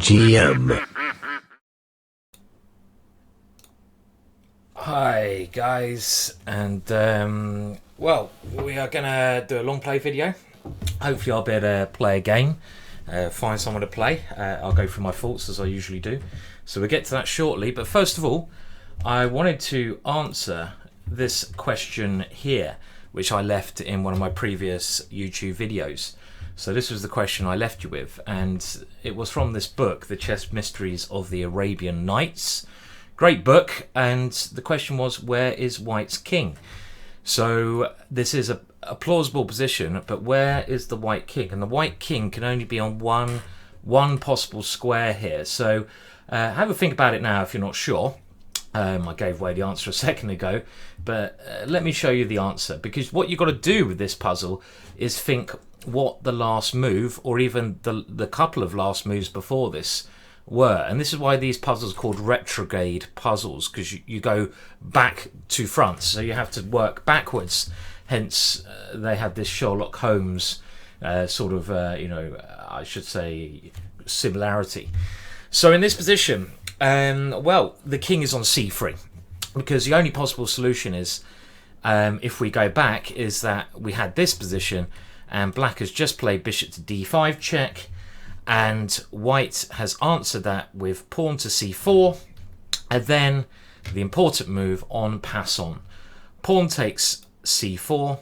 GingerGM. Hi guys, and well, we are gonna do a long play video. Hopefully I'll be able to play a game, find someone to play. I'll go through my thoughts as I usually do, so we'll get to that shortly. But first of all, I wanted to answer this question here, which I left in one of my previous YouTube videos. So this was the question I left you with, and it was from this book, The Chess Mysteries of the Arabian Nights. Great book, and the question was, where is White's king? So this is a plausible position, but where is the White king? And the White king can only be on one possible square here. So have a think about it now if you're not sure. I gave away the answer a second ago, but let me show you the answer, because what you've got to do with this puzzle is think what the last move, or even the couple of last moves before this were. And this is why these puzzles are called retrograde puzzles, because you go back to front, so you have to work backwards. Hence they have this Sherlock Holmes sort of I should say similarity. So in this position, well, the king is on c3, because the only possible solution is, if we go back, is that we had this position and black has just played bishop to d5 check, and white has answered that with pawn to c4, and then the important move on pass on. Pawn takes c4.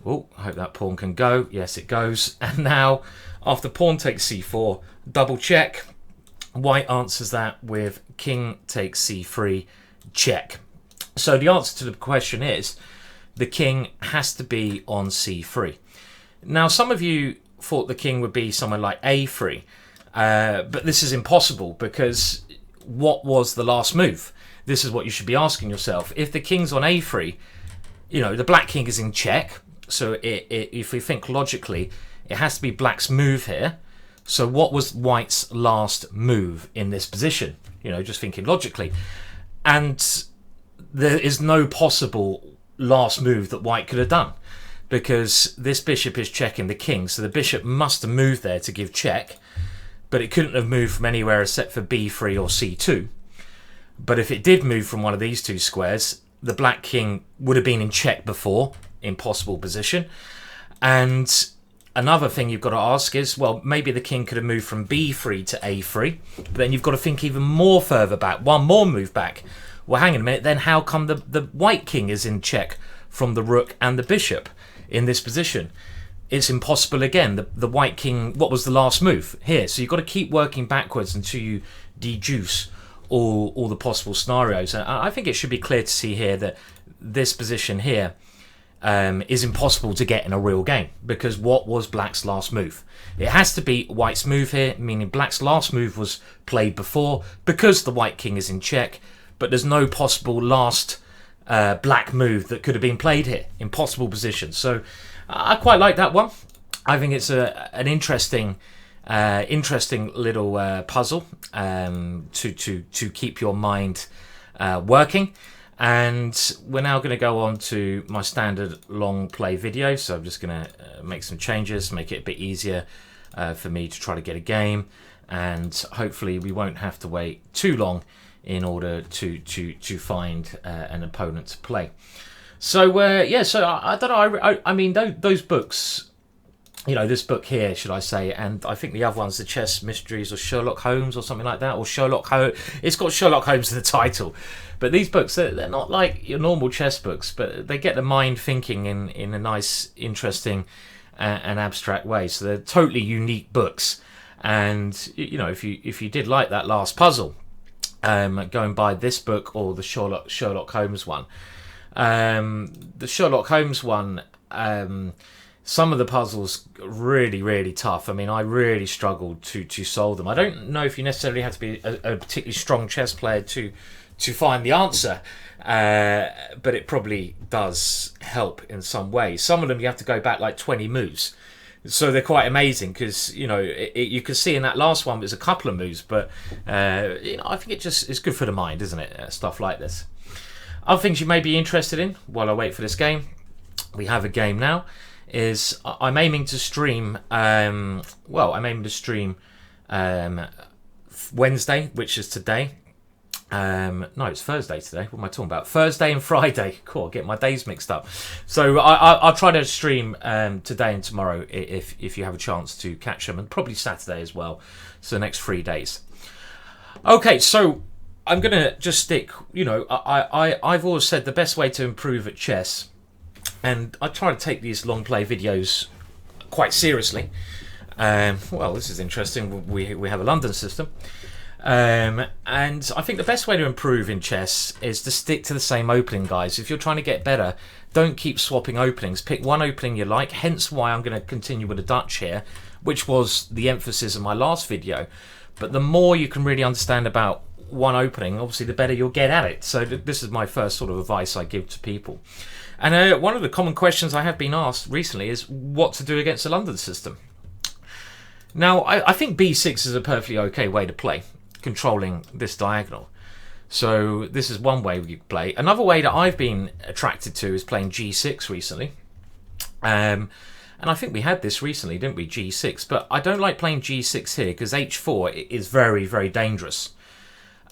Oh, I hope that pawn can go. Yes, it goes. And now, after pawn takes c4, double check. White answers that with king takes c3 check. So the answer to the question is, the king has to be on c3. Now, some of you thought the king would be somewhere like a3, but this is impossible, because what was the last move? This is what you should be asking yourself. If the king's on a3, the black king is in check, so if we think logically, it has to be black's move here. So what was white's last move in this position? Just thinking logically. And there is no possible last move that white could have done, because this bishop is checking the king, so the bishop must have moved there to give check, but it couldn't have moved from anywhere except for b3 or c2. But if it did move from one of these two squares, the black king would have been in check before, impossible position. And another thing you've got to ask is, well, maybe the king could have moved from b3 to a3, but then you've got to think even more further back, one more move back. Well, hang on a minute, then how come the white king is in check from the rook and the bishop in this position? It's impossible again. The white king, what was the last move here? So you've got to keep working backwards until you deduce all the possible scenarios. And I think it should be clear to see here that this position here is impossible to get in a real game, because what was black's last move? It has to be white's move here, meaning black's last move was played before, because the white king is in check, but there's no possible last black move that could have been played here. Impossible position. So I quite like that one. I think it's an interesting little puzzle to keep your mind working. And we're now going to go on to my standard long play video. So I'm just going to make some changes, make it a bit easier for me to try to get a game, and hopefully we won't have to wait too long in order to find an opponent to play. So yeah, so I don't know. I mean, those books, this book here, should I say, and I think the other one's The Chess Mysteries of Sherlock Holmes or something like that, or Sherlock Holmes. It's got Sherlock Holmes in the title. But these books, they're not like your normal chess books, but they get the mind thinking in a nice, interesting, and abstract way. So they're totally unique books. And if you did like that last puzzle, going by this book or the Sherlock Holmes one, the Sherlock Holmes one, some of the puzzles really tough. I mean, I really struggled to solve them. I don't know if you necessarily have to be a particularly strong chess player to find the answer, but it probably does help in some way. Some of them you have to go back like 20 moves, so they're quite amazing, because you can see in that last one there's a couple of moves, but I think it's good for the mind, isn't it? Stuff like this. Other things you may be interested in while I wait for this game. We have a game now. I'm aiming to stream. I'm aiming to stream Wednesday, which is today. No, it's Thursday today. What am I talking about? Thursday and Friday. Cool, I get my days mixed up. So I'll try to stream today and tomorrow if you have a chance to catch them, and probably Saturday as well. So the next 3 days. Okay, so I'm gonna just stick. You know, I've always said the best way to improve at chess, and I try to take these long play videos quite seriously. Well, this is interesting. We have a London system. And I think the best way to improve in chess is to stick to the same opening, guys. If you're trying to get better, don't keep swapping openings. Pick one opening you like, hence why I'm going to continue with the Dutch here, which was the emphasis of my last video. But the more you can really understand about one opening, obviously the better you'll get at it. So this is my first sort of advice I give to people. And one of the common questions I have been asked recently is what to do against the London system. Now, I think b6 is a perfectly okay way to play, controlling this diagonal. So this is one way we play. Another way that I've been attracted to is playing g6 recently. And I think we had this recently, didn't we, g6? But I don't like playing g6 here because h4 is very, very dangerous.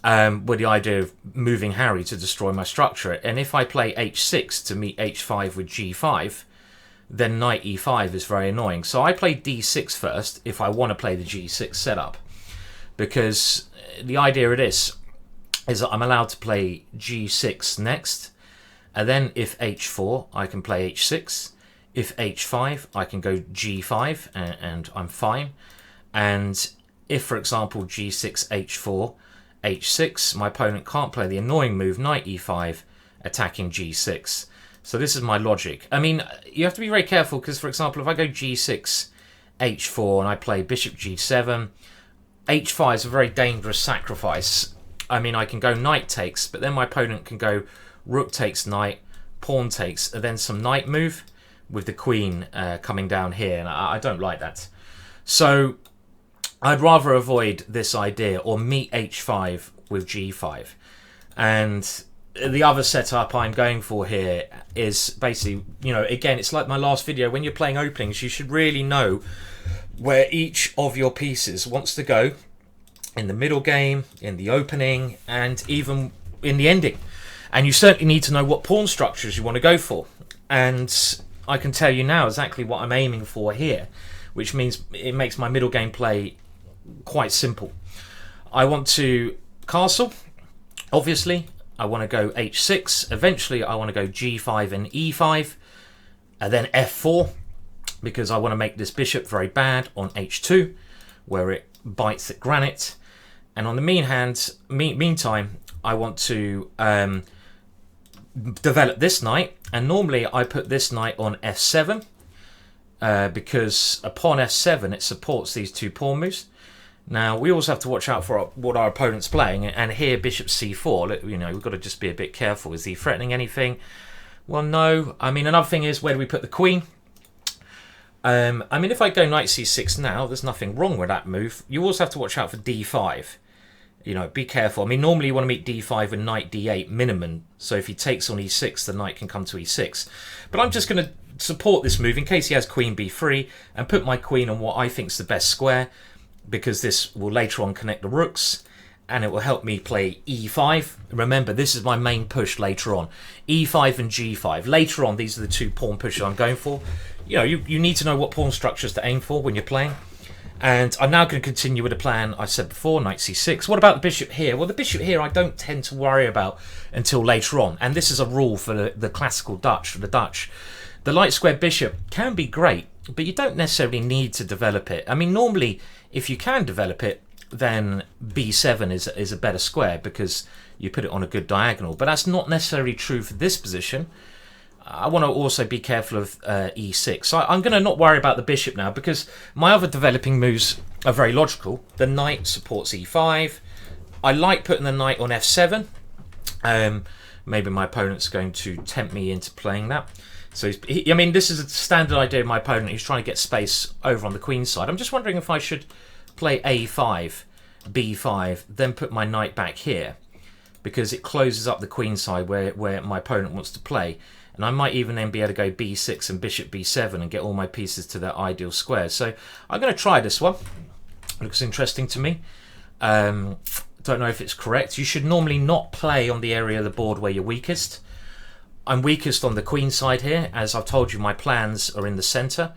With the idea of moving Harry to destroy my structure. And if I play h6 to meet h5 with g5, then knight e5 is very annoying. So I play d6 first if I want to play the g6 setup. Because the idea of this is that I'm allowed to play g6 next, and then if h4 I can play h6, if h5 I can go g5 and I'm fine, and if for example g6 h4 h6 my opponent can't play the annoying move knight e5 attacking g6. So this is my logic. I mean, you have to be very careful because for example if I go g6 h4 and I play bishop g7, h5 is a very dangerous sacrifice. I mean, I can go knight takes, but then my opponent can go rook takes knight, pawn takes, and then some knight move with the queen coming down here, and I don't like that. So I'd rather avoid this idea or meet h5 with g5. And the other setup I'm going for here is basically, you know, again, it's like my last video. When you're playing openings, you should really know where each of your pieces wants to go in the middle game, in the opening, and even in the ending. And you certainly need to know what pawn structures you want to go for. And I can tell you now exactly what I'm aiming for here, which means it makes my middle game play quite simple. I want to castle, obviously. I want to go h6. Eventually, I want to go g5 and e5, and then f4, because I want to make this bishop very bad on h2, where it bites at granite. And on the meantime, I want to develop this knight. And normally, I put this knight on f7, because upon f7, it supports these two pawn moves. Now, we also have to watch out for what our opponent's playing. And here, bishop c4, you know, we've got to just be a bit careful. Is he threatening anything? Well, no. I mean, another thing is, where do we put the queen? I mean, if I go knight c6 now, there's nothing wrong with that move. You also have to watch out for d5. You know, be careful. I mean, normally you want to meet d5 with knight d8 minimum. So if he takes on e6, the knight can come to e6. But I'm just going to support this move in case he has queen b3 and put my queen on what I think is the best square, because this will later on connect the rooks and it will help me play e5. Remember, this is my main push later on. e5 and g5. Later on, these are the two pawn pushes I'm going for. You know, you need to know what pawn structures to aim for when you're playing. And I'm now going to continue with the plan I said before, knight c6. What about the bishop here? Well, the bishop here I don't tend to worry about until later on. And this is a rule for the classical Dutch, the Dutch. The light square bishop can be great, but you don't necessarily need to develop it. I mean, normally, if you can develop it, then b7 is a better square because you put it on a good diagonal. But that's not necessarily true for this position. I want to also be careful of e6. So I'm going to not worry about the bishop now because my other developing moves are very logical. The knight supports e5. I like putting the knight on f7. Maybe my opponent's going to tempt me into playing that. So, I mean, this is a standard idea of my opponent. He's trying to get space over on the queen side. I'm just wondering if I should play a5, b5, then put my knight back here, because it closes up the queen side where my opponent wants to play. And I might even then be able to go b6 and bishop b7 and get all my pieces to their ideal squares. So I'm going to try this one. Looks interesting to me. Don't know if it's correct. You should normally not play on the area of the board where you're weakest. I'm weakest on the queen side here. As I've told you, my plans are in the center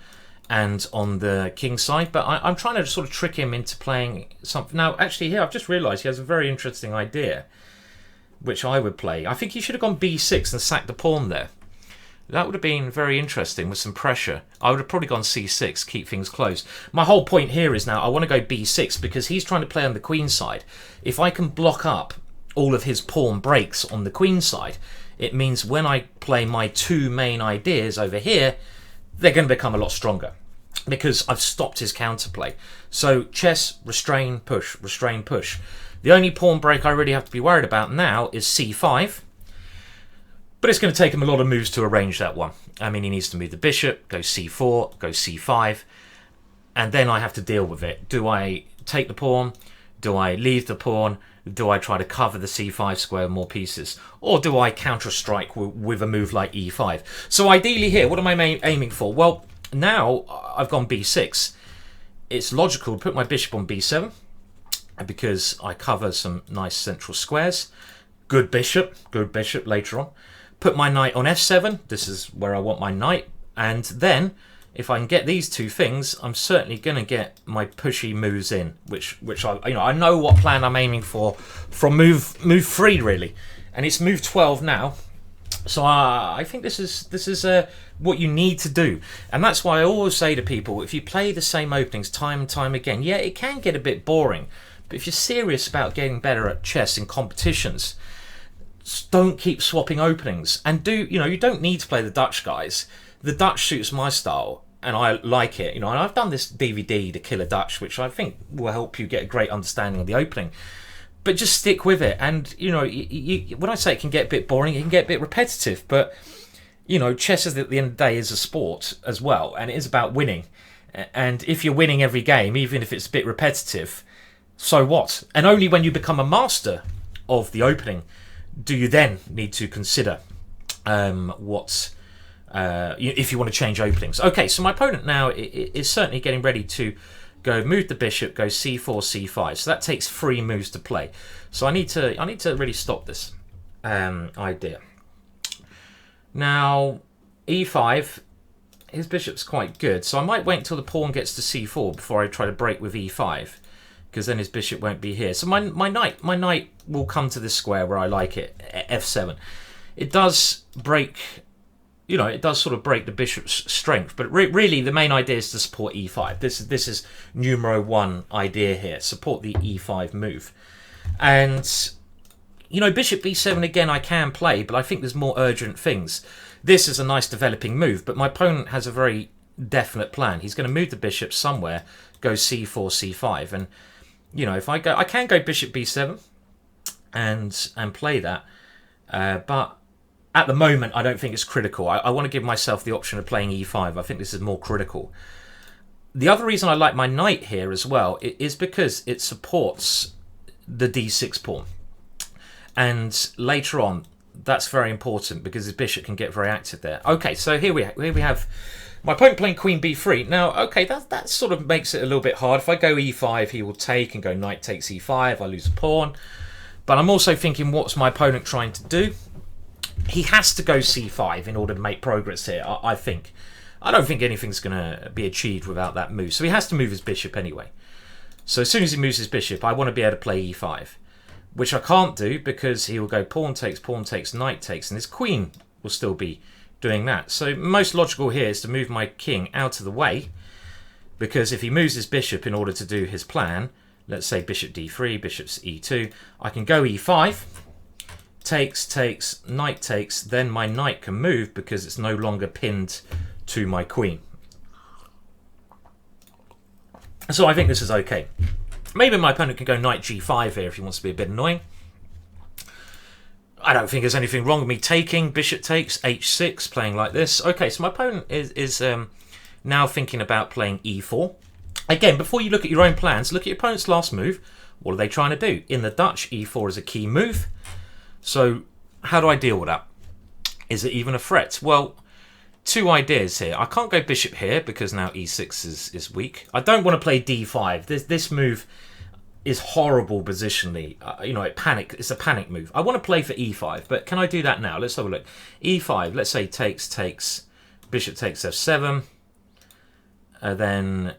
and on the king side, but I'm trying to sort of trick him into playing something. Now, actually here, I've just realized he has a very interesting idea, which I would play. I think he should have gone b6 and sacked the pawn there. That would have been very interesting with some pressure. I would have probably gone c6, keep things close. My whole point here is now I want to go b6 because he's trying to play on the queen side. If I can block up all of his pawn breaks on the queen side, it means when I play my two main ideas over here, they're going to become a lot stronger because I've stopped his counterplay. So chess, restrain, push, restrain, push. The only pawn break I really have to be worried about now is c5. But it's going to take him a lot of moves to arrange that one. I mean, he needs to move the bishop, go c4, go c5, and then I have to deal with it. Do I take the pawn? Do I leave the pawn? Do I try to cover the c5 square with more pieces? Or do I counter-strike with a move like e5? So ideally here, what am I aiming for? Well, now I've gone b6. It's logical to put my bishop on b7 because I cover some nice central squares. Good bishop later on. Put my knight on f7. This is where I want my knight. And then, if I can get these two things, I'm certainly going to get my pushy moves in, which I know what plan I'm aiming for from move 3 really, and it's move 12 now. So I think this is what you need to do, and that's why I always say to people: if you play the same openings time and time again, yeah, it can get a bit boring. But if you're serious about getting better at chess in competitions, don't keep swapping openings, and you don't need to play the Dutch guys. The Dutch suits my style and I like it, and I've done this DVD, The Killer Dutch, which I think will help you get a great understanding of the opening. But just stick with it, and when I say it can get a bit boring, it can get a bit repetitive, but chess at the end of the day is a sport as well, and it is about winning. And if you're winning every game, even if it's a bit repetitive, so what? And only when you become a master of the opening do you then need to consider if you want to change openings. Okay, so my opponent now is certainly getting ready to go move the bishop, go c4, c5. So that takes 3 moves to play. So I need to really stop this idea. Now e5, his bishop's quite good, so I might wait until the pawn gets to c4 before I try to break with e5, because then his bishop won't be here. So my knight will come to this square where I like it, f7. It does break, it does sort of break the bishop's strength, but really the main idea is to support e5. This is numero 1 idea here, support the e5 move. And bishop b7 again I can play, but I think there's more urgent things. This is a nice developing move, but my opponent has a very definite plan. He's going to move the bishop somewhere, go c4, c5, and if I can go bishop b7 and play that, but at the moment I don't think it's critical. I want to give myself the option of playing e5. I think this is more critical. The other reason I like my knight here as well is because it supports the d6 pawn, and later on that's very important because his bishop can get very active there. Okay, so here we have my opponent playing queen b3. Now, okay, that sort of makes it a little bit hard. If I go e5, he will take and go knight takes e5. I lose a pawn. But I'm also thinking, what's my opponent trying to do? He has to go c5 in order to make progress here, I think. I don't think anything's going to be achieved without that move. So he has to move his bishop anyway. So as soon as he moves his bishop, I want to be able to play e5, which I can't do because he will go pawn takes, knight takes, and his queen will still be doing that. So most logical here is to move my king out of the way, because if he moves his bishop in order to do his plan, let's say bishop d3, bishop's e2, I can go e5, takes, knight takes, then my knight can move because it's no longer pinned to my queen. So I think this is okay. Maybe my opponent can go knight g5 here if he wants to be a bit annoying. I don't think there's anything wrong with me taking. Bishop takes, h6, playing like this. Okay, so my opponent is now thinking about playing e4. Again, before you look at your own plans, look at your opponent's last move. What are they trying to do? In the Dutch, e4 is a key move. So how do I deal with that? Is it even a threat? Well, 2 ideas here. I can't go bishop here because now e6 is weak. I don't want to play d5. This move, is horrible positionally. You know, it's a panic move. I want to play for e5, but can I do that now? Let's have a look. e5, let's say takes, bishop takes f7, and then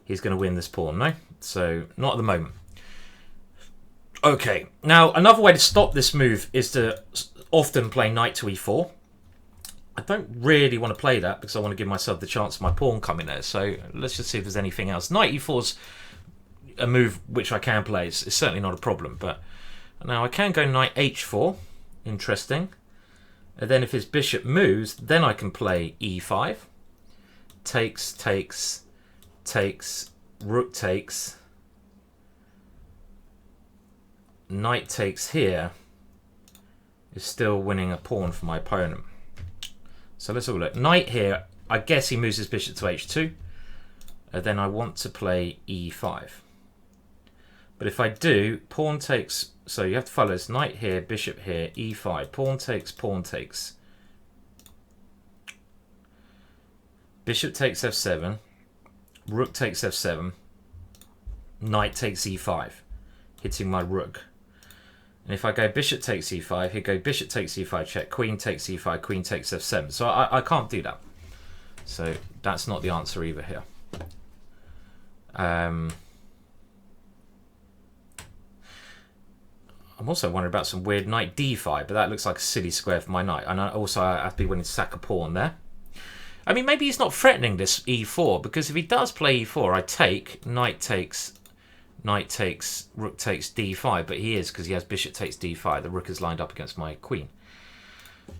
he's going to win this pawn, no? So, not at the moment. Okay, now another way to stop this move is to often play knight to e4. I don't really want to play that because I want to give myself the chance of my pawn coming there. So let's just see if there's anything else. Knight e4's a move which I can play. It's certainly not a problem. But now I can go knight h4. Interesting. And then if his bishop moves, then I can play e5. Takes, rook takes. Knight takes here is still winning a pawn for my opponent. So let's have a look. Knight here, I guess he moves his bishop to h2. And then I want to play e5. But if I do, pawn takes... So you have to follow this. Knight here, bishop here, e5. Pawn takes, pawn takes. Bishop takes f7. Rook takes f7. Knight takes e5. Hitting my rook. And if I go bishop takes e5, he'd go bishop takes e5 check, queen takes e5, queen takes f7. So I can't do that. So that's not the answer either here. I'm also wondering about some weird knight d5, but that looks like a silly square for my knight. And I have to be willing to sack a pawn there. I mean, maybe he's not threatening this e4, because if he does play e4, I take, knight takes, rook takes d5, but he is, because he has bishop takes d5. The rook is lined up against my queen.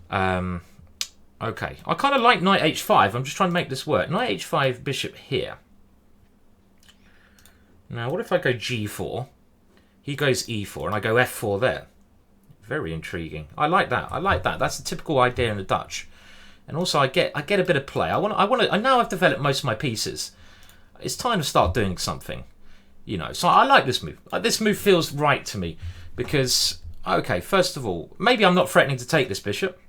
Okay, I kind of like knight h5. I'm just trying to make this work. Knight h5, bishop here. Now, what if I go g4? He goes e4, and I go f4 there. Very intriguing. I like that. I like that. That's a typical idea in the Dutch. And also, I get a bit of play. I now I've developed most of my pieces. It's time to start doing something. You know, so I like this move. This move feels right to me because, okay, first of all, maybe I'm not threatening to take this bishop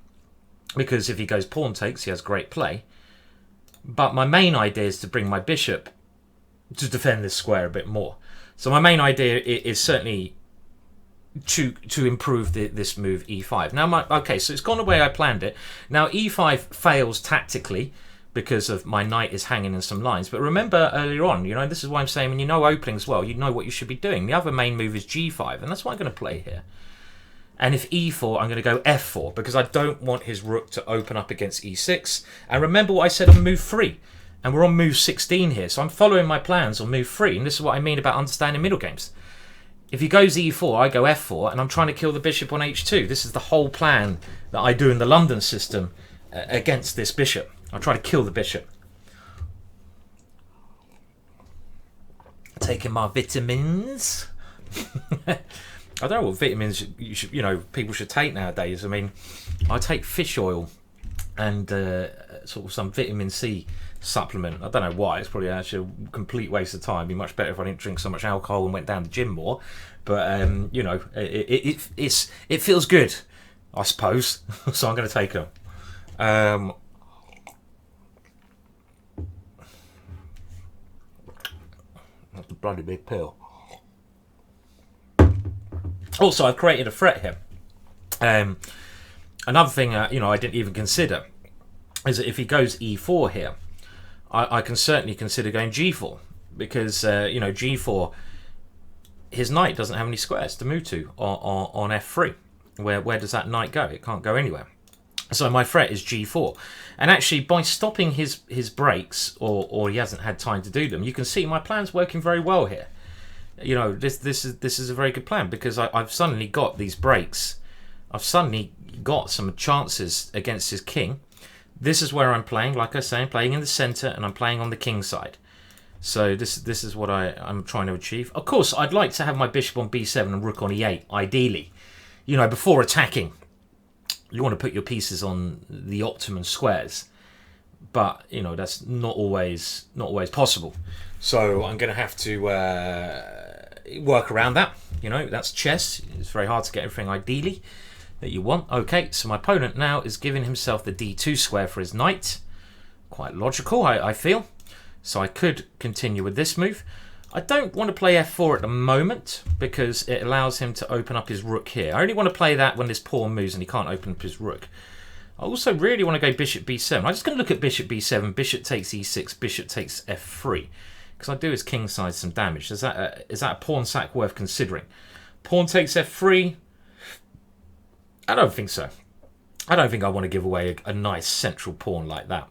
because if he goes pawn takes, he has great play. But my main idea is to bring my bishop to defend this square a bit more. So my main idea is certainly to improve this move e5. Now, okay, so it's gone the way I planned it. Now, e5 fails tactically because of my knight is hanging in some lines. But remember earlier on, you know, this is why I'm saying when you know openings well, you know what you should be doing. The other main move is g5, and that's what I'm going to play here. And if e4, I'm going to go f4, because I don't want his rook to open up against e6. And remember what I said on move 3. And we're on move 16 here, so I'm following my plans on move 3. And this is what I mean about understanding middle games. If he goes e4, I go f4, and I'm trying to kill the bishop on h2. This is the whole plan that I do in the London system against this bishop. I try to kill the bishop. Taking my vitamins. I don't know what vitamins people should take nowadays. I mean, I take fish oil and sort of some vitamin C supplement. I don't know why. It's probably actually a complete waste of time. It'd be much better if I didn't drink so much alcohol and went down to the gym more. But you know, it feels good, I suppose. So I'm going to take them. That's a bloody big pill. Also, I've created a threat here. Another thing, I didn't even consider is that if he goes e4 here, I can certainly consider going g4 because g4, his knight doesn't have any squares to move to on f3. Where does that knight go? It can't go anywhere. So my threat is g4, and actually by stopping his breaks, or he hasn't had time to do them, you can see my plan's working very well here. You know, this is a very good plan because I've suddenly got these breaks. I've suddenly got some chances against his king. This is where I'm playing. Like I say, I'm playing in the center and I'm playing on the king side. So this is what I'm trying to achieve. Of course, I'd like to have my bishop on b7 and rook on e8, ideally. You know, before attacking. You want to put your pieces on the optimum squares, but you know that's not always possible. So I'm going to have to work around that. You know, that's chess. It's very hard to get everything ideally that you want. Okay, so my opponent now is giving himself the d2 square for his knight. Quite logical, I feel. So I could continue with this move. I don't want to play f4 at the moment because it allows him to open up his rook here. I only want to play that when this pawn moves and he can't open up his rook. I also really want to go bishop b7. I'm just going to look at bishop b7, bishop takes e6, bishop takes f3. Because I do his king side some damage. Is that a pawn sack worth considering? Pawn takes f3. I don't think so. I don't think I want to give away a nice central pawn like that.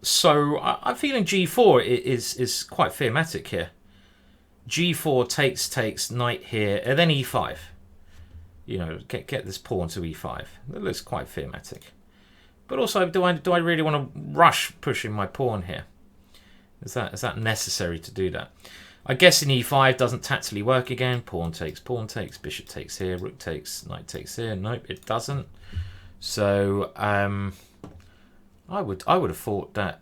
So I'm feeling g4 is quite thematic here. g4 takes knight here, and then e5. You know, get this pawn to e5. That looks quite thematic. But also, do I really want to rush pushing my pawn here? Is that necessary to do that? I guess in e5 doesn't tactically work again. Pawn takes, bishop takes here, rook takes, knight takes here. Nope, it doesn't. So I would have thought that.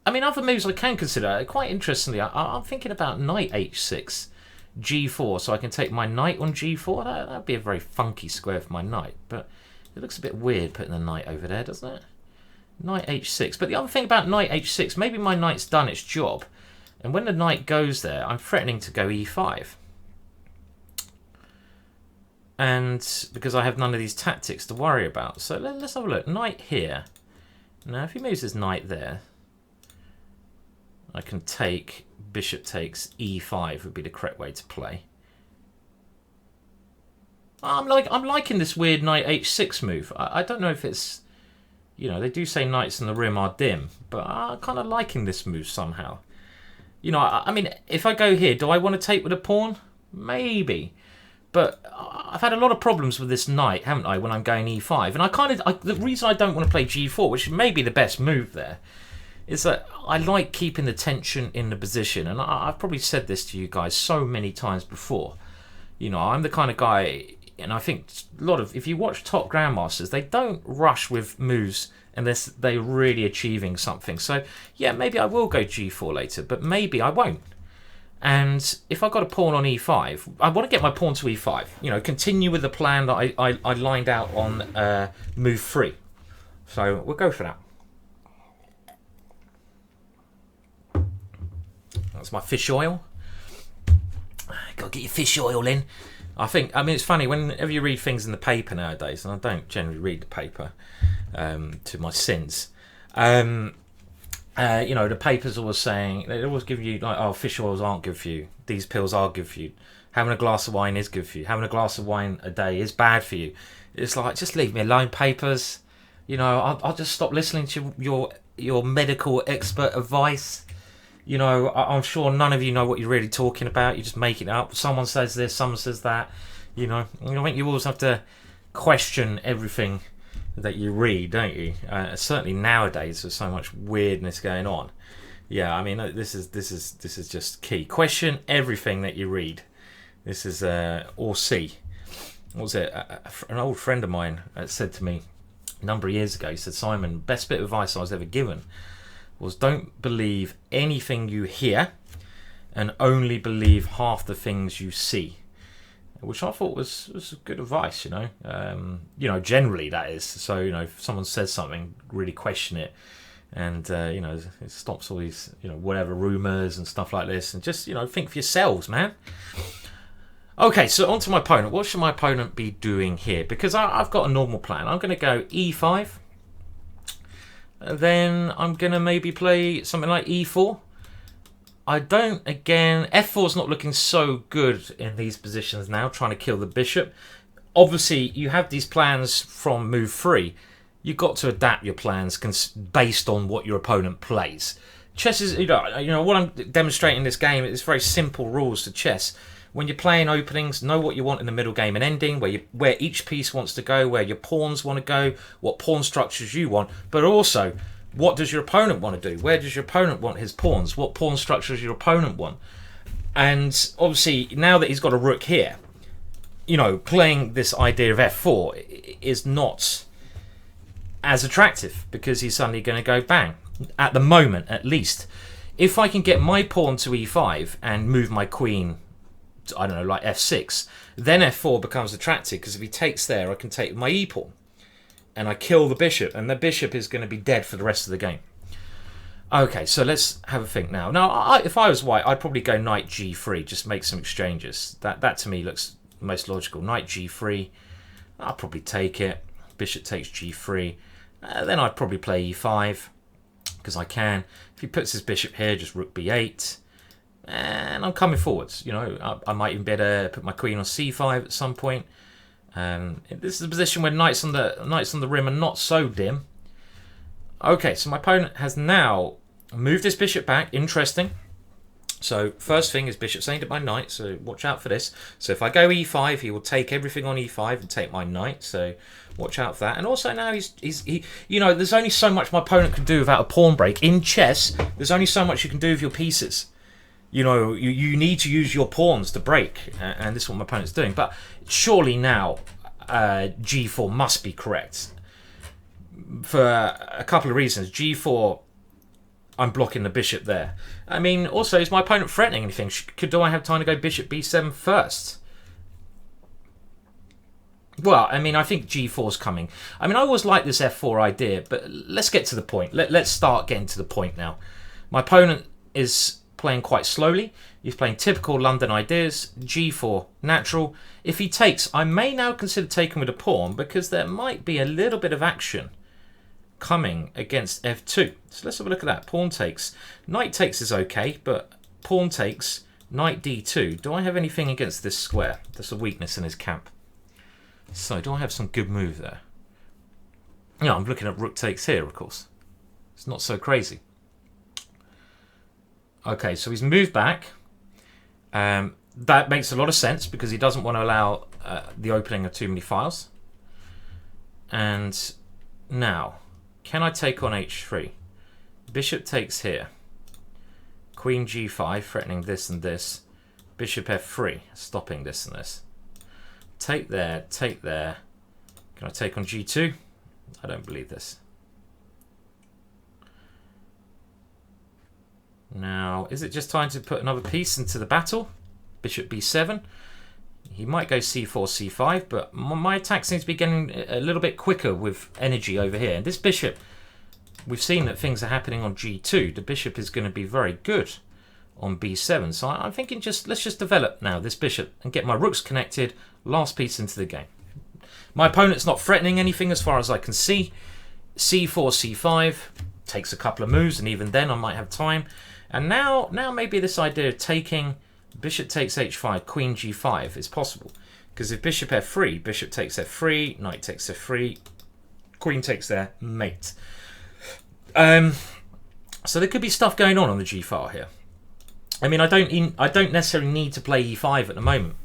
I mean, other moves I can consider. Quite interestingly, I'm thinking about knight h6, g4, so I can take my knight on g4. That'd be a very funky square for my knight, but it looks a bit weird putting the knight over there, doesn't it? Knight h6. But the other thing about knight h6, maybe my knight's done its job. And when the knight goes there, I'm threatening to go e5. And because I have none of these tactics to worry about. So let's have a look. Knight here. Now, if he moves his knight there, I can take bishop takes e5 would be the correct way to play. I'm liking this weird knight h6 move. I don't know if it's, you know, they do say knights in the rim are dim, but I'm kind of liking this move somehow. You know, I mean, if I go here, do I want to take with a pawn? Maybe. But I've had a lot of problems with this knight, haven't I, when I'm going e5. And the reason I don't want to play g4, which may be the best move there, is that I like keeping the tension in the position. And I've probably said this to you guys so many times before. You know, I'm the kind of guy, and I think if you watch top grandmasters, they don't rush with moves unless they're really achieving something. So, yeah, maybe I will go g4 later, but maybe I won't. And if I've got a pawn on e5, I want to get my pawn to e5. You know, continue with the plan that I lined out on move 3. So we'll go for that. That's my fish oil. Gotta get your fish oil in. I mean, it's funny, whenever you read things in the paper nowadays, and I don't generally read the paper to my sins, you know, the papers always saying, they always give you, like, oh, fish oils aren't good for you. These pills are good for you. Having a glass of wine is good for you. Having a glass of wine a day is bad for you. It's like, just leave me alone, papers. You know, I'll just stop listening to your medical expert advice. You know, I'm sure none of you know what you're really talking about. You're just making it up. Someone says this, someone says that. You know, I think you always have to question everything that you read, don't you? Certainly nowadays, there's so much weirdness going on. Yeah, I mean, this is just key. Question everything that you read. This is or see. What was it? An old friend of mine said to me a number of years ago. He said, Simon, best bit of advice I was ever given was don't believe anything you hear, and only believe half the things you see. Which I thought was good advice, you know, generally that is. So, you know, if someone says something, really question it, and you know, it stops all these, you know, whatever rumours and stuff like this, and just, you know, think for yourselves, man. Okay, so on to my opponent. What should my opponent be doing here? Because I've got a normal plan. I'm going to go e5, and then I'm going to maybe play something like e4. f4's not looking so good in these positions now, trying to kill the bishop. Obviously, you have these plans from move 3. You've got to adapt your plans based on what your opponent plays. Chess is, you know what I'm demonstrating in this game is very simple rules to chess. When you're playing openings, know what you want in the middle game and ending, where each piece wants to go, where your pawns want to go, what pawn structures you want, but also, what does your opponent want to do? Where does your opponent want his pawns? What pawn structure does your opponent want? And obviously, now that he's got a rook here, you know, playing this idea of f4 is not as attractive because he's suddenly going to go bang. At the moment, at least. If I can get my pawn to e5 and move my queen, I don't know, like f6, then f4 becomes attractive because if he takes there, I can take my e-pawn. And I kill the bishop, and the bishop is going to be dead for the rest of the game. Okay, so let's have a think now. Now, if I was white, I'd probably go knight g3, just make some exchanges. That to me looks most logical. Knight g3, I'll probably take it. Bishop takes g3. Then I'd probably play e5, because I can. If he puts his bishop here, just rook b8. And I'm coming forwards. You know, I might even be able to put my queen on c5 at some point. This is a position where knights on the rim are not so dim. Okay, so my opponent has now moved his bishop back. Interesting. So first thing is bishop's aimed at my knight, so watch out for this. So if I go e5, he will take everything on e5 and take my knight. So watch out for that. And also now he you know, there's only so much my opponent can do without a pawn break. In chess, there's only so much you can do with your pieces. You know, you need to use your pawns to break, and this is what my opponent's doing. But surely now g4 must be correct. For a couple of reasons. G4, I'm blocking the bishop there. I mean, also, is my opponent threatening anything? Do I have time to go bishop b7 first? Well, I mean, I think g4's coming. I mean, I always like this f4 idea, but let's get to the point. Let's start getting to the point now. My opponent is playing quite slowly. He's playing typical London ideas. G4, natural. If he takes, I may now consider taking with a pawn, because there might be a little bit of action coming against f2. So let's have a look at that. Pawn takes. Knight takes is okay, but pawn takes, knight d2. Do I have anything against this square? That's a weakness in his camp. So do I have some good move there? Yeah, I'm looking at rook takes here, of course. It's not so crazy. Okay, so he's moved back. That makes a lot of sense, because he doesn't want to allow the opening of too many files. And now, can I take on h3? Bishop takes here. Queen g5, threatening this and this. Bishop f3, stopping this and this. Take there, take there. Can I take on g2? I don't believe this. Now, is it just time to put another piece into the battle? Bishop b7. He might go c4, c5, but my attack seems to be getting a little bit quicker with energy over here. And this bishop, we've seen that things are happening on g2. The bishop is going to be very good on b7. So I'm thinking let's just develop now this bishop and get my rooks connected. Last piece into the game. My opponent's not threatening anything as far as I can see. c4, c5. Takes a couple of moves, and even then I might have time. And now maybe this idea of taking bishop takes h5, queen g5 is possible. Because if bishop f3, bishop takes f3, knight takes f3, queen takes there, mate. So there could be stuff going on the g file here. I mean, I don't necessarily need to play e5 at the moment.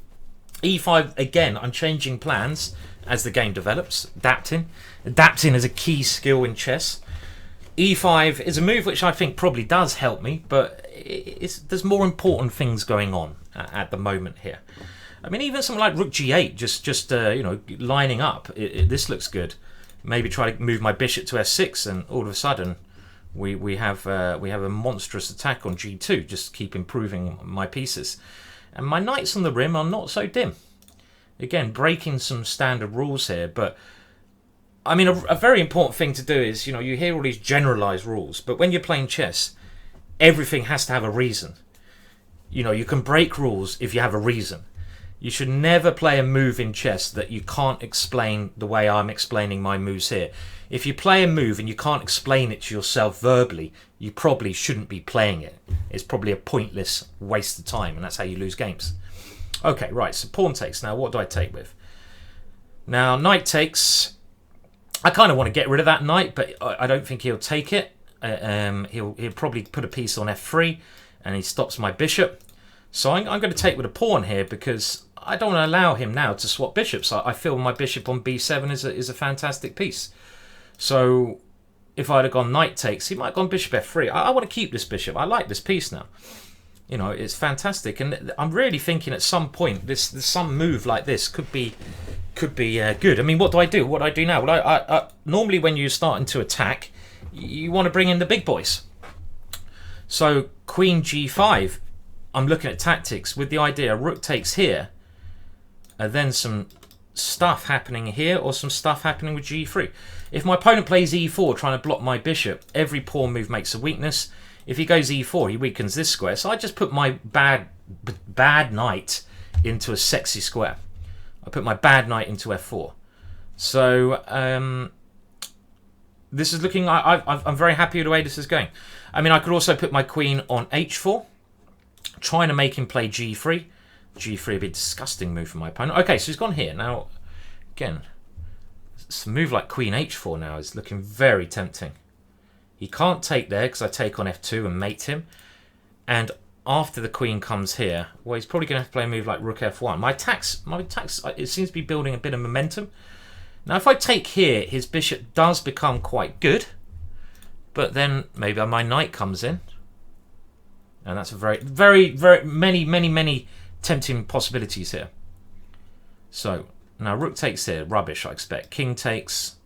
e5, again, I'm changing plans as the game develops, adapting. Adapting is a key skill in chess. e5 is a move which I think probably does help me, but there's more important things going on at the moment here. I mean, even something like rook g8, just you know, lining up. This looks good. Maybe try to move my bishop to f6, and all of a sudden we have a monstrous attack on g2. Just keep improving my pieces, and my knights on the rim are not so dim. Again, breaking some standard rules here, but I mean, a very important thing to do is, you know, you hear all these generalized rules, but when you're playing chess, everything has to have a reason. You know, you can break rules if you have a reason. You should never play a move in chess that you can't explain the way I'm explaining my moves here. If you play a move and you can't explain it to yourself verbally, you probably shouldn't be playing it. It's probably a pointless waste of time, and that's how you lose games. Okay, right, so pawn takes. Now, what do I take with? Now, knight takes. I kind of want to get rid of that knight, but I don't think he'll take it. He'll probably put a piece on f3, and he stops my bishop. So I'm going to take with a pawn here, because I don't want to allow him now to swap bishops. I feel my bishop on b7 is a fantastic piece. So if I'd have gone knight takes, he might have gone bishop f3. I want to keep this bishop. I like this piece now. You know, it's fantastic, and I'm really thinking at some point some move like this could be good. I mean, what do I do? What do I do now? Well, I normally when you're starting to attack, you want to bring in the big boys. So queen g5, I'm looking at tactics with the idea rook takes here, and then some stuff happening here or some stuff happening with g3. If my opponent plays e4 trying to block my bishop, every pawn move makes a weakness. If he goes e4, he weakens this square. So I just put my bad knight into a sexy square. I put my bad knight into f4. So this is looking. I'm very happy with the way this is going. I mean, I could also put my queen on h4, trying to make him play g3. G3 would be a disgusting move for my opponent. Okay, so he's gone here. Now, again, a move like queen h4 now is looking very tempting. He can't take there because I take on f2 and mate him. And after the queen comes here, well, he's probably going to have to play a move like rook f1. My attacks, it seems to be building a bit of momentum. Now, if I take here, his bishop does become quite good. But then maybe my knight comes in. And that's a very many tempting possibilities here. So now rook takes here, rubbish I expect. King takes.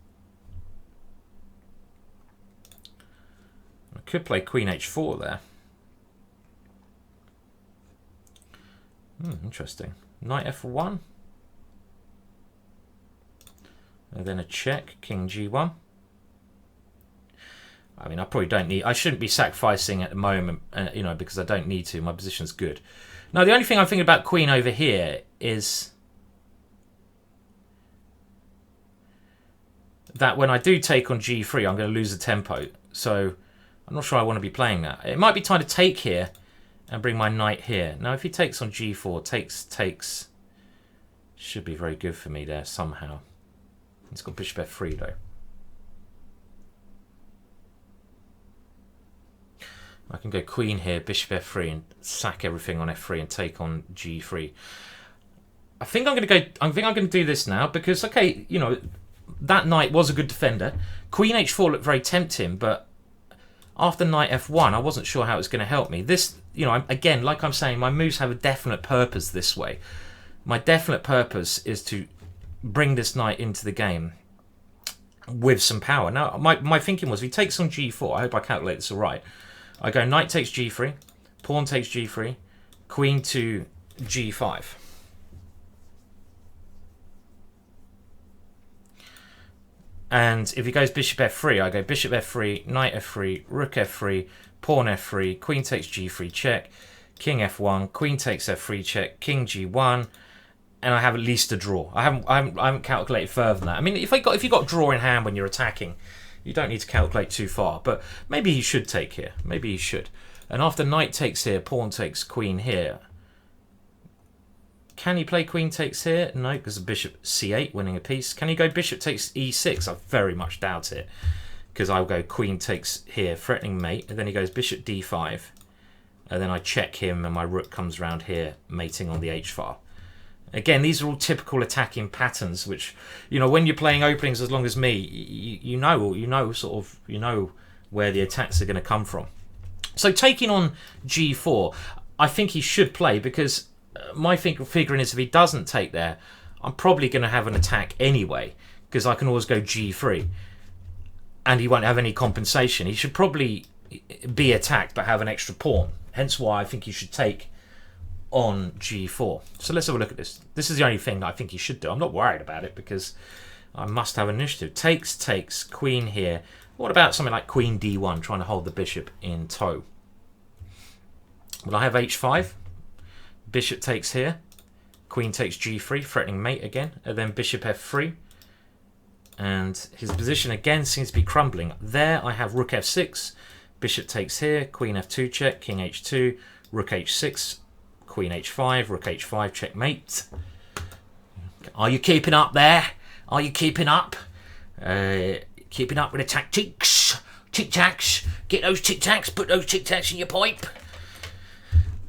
I could play queen h4 there. Interesting. Knight f1. And then a check, king g1. I mean, I probably don't need. I shouldn't be sacrificing at the moment, you know, because I don't need to. My position's good. Now, the only thing I'm thinking about queen over here is that when I do take on g3, I'm going to lose the tempo. So I'm not sure I want to be playing that. It might be time to take here and bring my knight here. Now, if he takes on g4, takes, should be very good for me there somehow. He's got bishop f3 though. I can go queen here, bishop f3, and sack everything on f3 and take on g3. I think I'm going to do this now because, okay, you know, that knight was a good defender. Queen h4 looked very tempting, but after knight f1, I wasn't sure how it was going to help me. This, you know, again, like I'm saying, my moves have a definite purpose this way. My definite purpose is to bring this knight into the game with some power. Now, my thinking was, if he takes on g4, I hope I calculate this all right. I go knight takes g3, pawn takes g3, queen to g5. And if he goes bishop f3, I go bishop f3, knight f3, rook f3, pawn f3, queen takes g3 check, king f1, queen takes f3 check, king g1, and I have at least a draw. I haven't calculated further than that. I mean, if you got draw in hand when you're attacking, you don't need to calculate too far, but maybe he should take here. Maybe he should. And after knight takes here, pawn takes queen here. Can he play queen takes here? No, because of bishop c8 winning a piece. Can he go bishop takes e6? I very much doubt it, because I'll go queen takes here, threatening mate, and then he goes bishop d5, and then I check him, and my rook comes around here, mating on the h-file. Again, these are all typical attacking patterns, which, you know, when you're playing openings as long as me, you know where the attacks are going to come from. So taking on g4, I think he should play, because my figuring is if he doesn't take there, I'm probably going to have an attack anyway, because I can always go g3, and he won't have any compensation. He should probably be attacked but have an extra pawn. Hence why I think he should take on g4. So let's have a look at this. This is the only thing that I think he should do. I'm not worried about it because I must have initiative. Takes, queen here. What about something like queen d1, trying to hold the bishop in tow? Well, I have h5. Bishop takes here. Queen takes g3, threatening mate again. And then bishop f3. And his position again seems to be crumbling. There I have rook f6. Bishop takes here. Queen f2 check. King h2. Rook h6. Queen h5, rook h5, checkmate. Are you keeping up there? Are you keeping up? Keeping up with the tactics? Tic-tacs. Get those tic-tacs, put those tic-tacs in your pipe.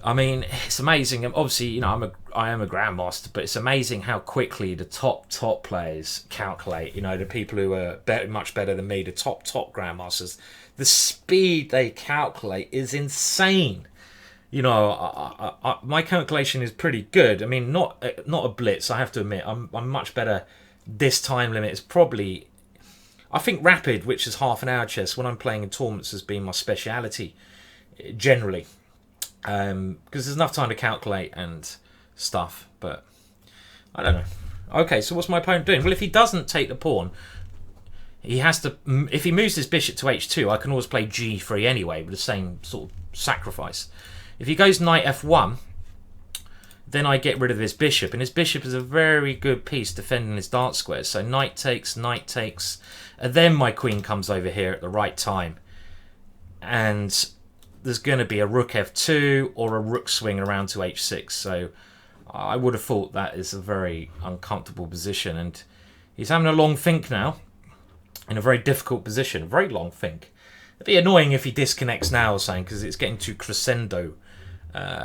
I mean, it's amazing. Obviously, you know, I am a grandmaster, but it's amazing how quickly the top players calculate. You know, the people who are much better than me, the top grandmasters, the speed they calculate is insane. You know, my calculation is pretty good. I mean, not a blitz, I have to admit. I'm much better. This time limit is probably, I think rapid, which is half an hour chess, when I'm playing in tournaments, has been my speciality generally. Because there's enough time to calculate and stuff. But I don't know. Okay, so what's my opponent doing? Well, if he doesn't take the pawn, he has to... If he moves his bishop to h2, I can always play g3 anyway with the same sort of sacrifice. If he goes knight f1, then I get rid of his bishop, and his bishop is a very good piece defending his dark squares. So knight takes, and then my queen comes over here at the right time. And there's going to be a rook f2 or a rook swing around to h6. So I would have thought that is a very uncomfortable position. And he's having a long think now in a very difficult position. A very long think. It'd be annoying if he disconnects now or something, because it's getting to crescendo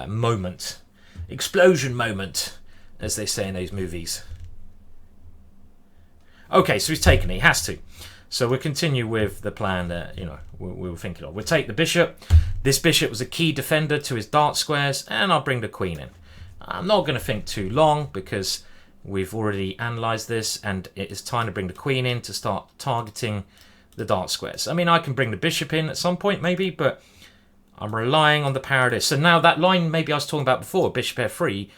moment. Explosion moment, as they say in those movies. Okay, so he's taken it. He has to. So we'll continue with the plan that we were thinking of. We'll take the bishop. This bishop was a key defender to his dark squares, and I'll bring the queen in. I'm not going to think too long because we've already analysed this, and it is time to bring the queen in to start targeting the dark squares. I mean, I can bring the bishop in at some point maybe, but I'm relying on the power of this. So now that line maybe I was talking about before, bishop f3,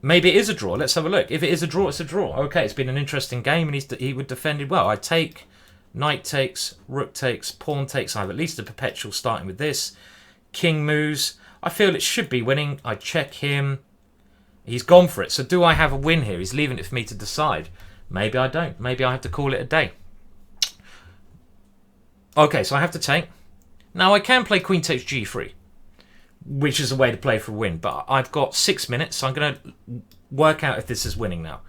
maybe it is a draw. Let's have a look. If it is a draw, it's a draw. Okay, it's been an interesting game, and he would defend it well. I take, knight takes, rook takes, pawn takes. I have at least a perpetual starting with this. King moves. I feel it should be winning. I check him. He's gone for it. So do I have a win here? He's leaving it for me to decide. Maybe I don't. Maybe I have to call it a day. Okay, so I have to take. Now I can play queen takes g3, which is a way to play for a win, but I've got 6 minutes, so I'm going to work out if this is winning now.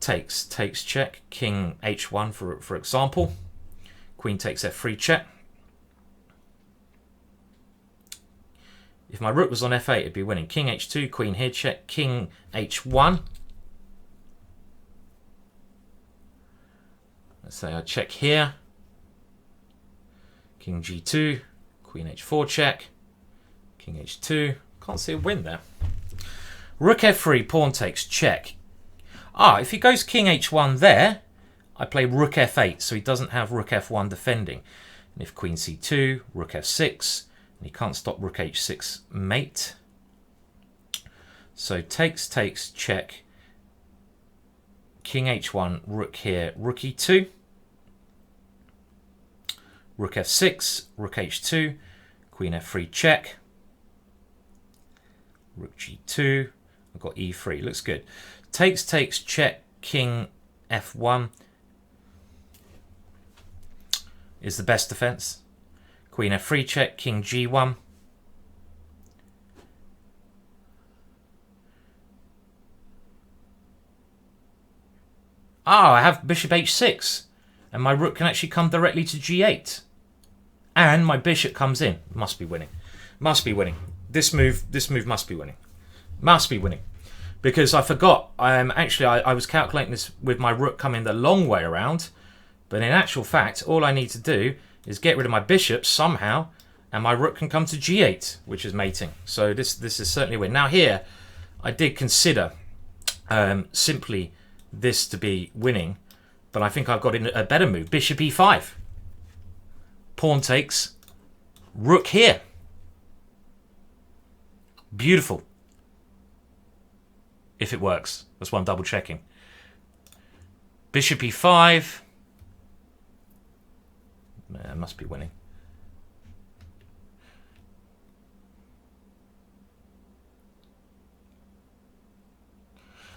Takes check, king h1 for example. Queen takes f3 check. If my rook was on f8, it'd be winning. King h2, queen here check, king h1. Let's say I check here. King g2, queen h4 check, king h2. Can't see a win there. Rook f3, pawn takes, check. If he goes king h1 there, I play rook f8, so he doesn't have rook f1 defending. And if queen c2, rook f6, and he can't stop rook h6 mate. So takes, check. King h1, rook here, rook e2. Rook f6, rook h2, queen f3 check. Rook g2, I've got e3, looks good. Takes, check, king f1 is the best defense. Queen f3 check, king g1. I have bishop h6, and my rook can actually come directly to g8. And my bishop comes in. Must be winning. Must be winning. This move must be winning. Must be winning. Because I forgot. I was calculating this with my rook coming the long way around. But in actual fact, all I need to do is get rid of my bishop somehow, and my rook can come to g8, which is mating. So this is certainly a win. Now here, I did consider simply this to be winning, but I think I've got a better move. Bishop e5. Pawn takes, rook here. Beautiful. If it works. That's why I'm double checking. Bishop e5. It must be winning.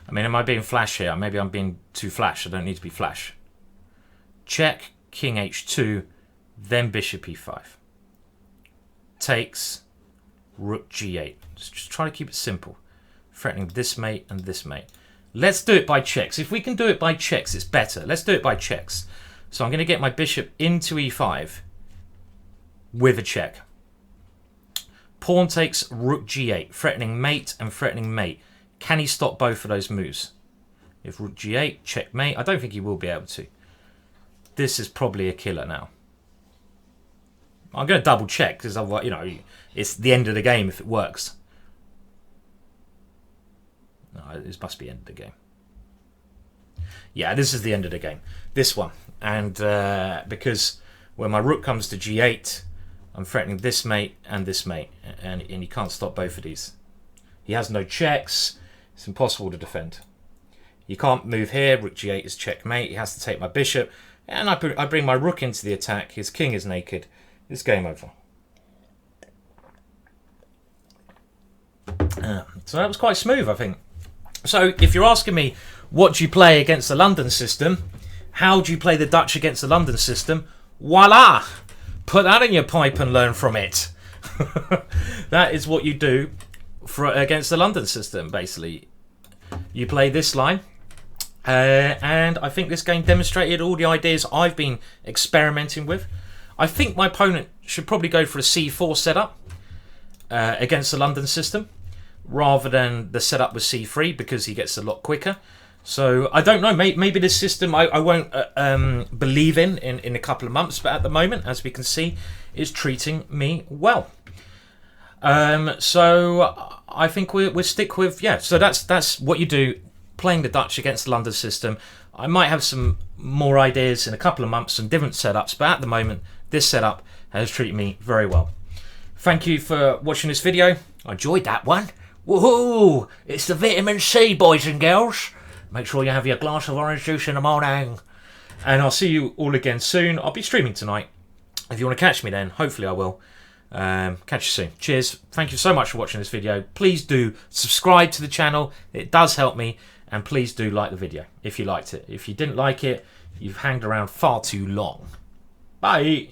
I mean, am I being flash here? Maybe I'm being too flash. I don't need to be flash. Check, king h2, then bishop e5. Takes, rook g8. Just try to keep it simple. Threatening this mate and this mate. Let's do it by checks. If we can do it by checks, it's better. Let's do it by checks. So I'm going to get my bishop into e5 with a check. Pawn takes, rook g8. Threatening mate and threatening mate. Can he stop both of those moves? If rook g8, checkmate. I don't think he will be able to. This is probably a killer now. I'm going to double check because otherwise, it's the end of the game if it works. No, this must be the end of the game. Yeah, this is the end of the game. This one. And because when my rook comes to g8, I'm threatening this mate and this mate. And he can't stop both of these. He has no checks. It's impossible to defend. He can't move here. Rook g8 is checkmate. He has to take my bishop. And I bring my rook into the attack. His king is naked. It's game over. So that was quite smooth, I think. So if you're asking me, what do you play against the London system? How do you play the Dutch against the London system? Voila! Put that in your pipe and learn from it. That is what you do against the London system, basically. You play this line. And I think this game demonstrated all the ideas I've been experimenting with. I think my opponent should probably go for a c4 setup against the London system, rather than the setup with c3, because he gets a lot quicker. So I don't know, maybe this system I won't believe in a couple of months, but at the moment, as we can see, it's treating me well. So I think we'll stick with, yeah, so that's what you do playing the Dutch against the London system. I might have some more ideas in a couple of months, some different setups, but at the moment, this setup has treated me very well. Thank you for watching this video. I enjoyed that one. Woohoo! It's the vitamin C, boys and girls. Make sure you have your glass of orange juice in the morning. And I'll see you all again soon. I'll be streaming tonight. If you want to catch me then, hopefully I will. Catch you soon. Cheers. Thank you so much for watching this video. Please do subscribe to the channel. It does help me. And please do like the video if you liked it. If you didn't like it, you've hanged around far too long. Bye.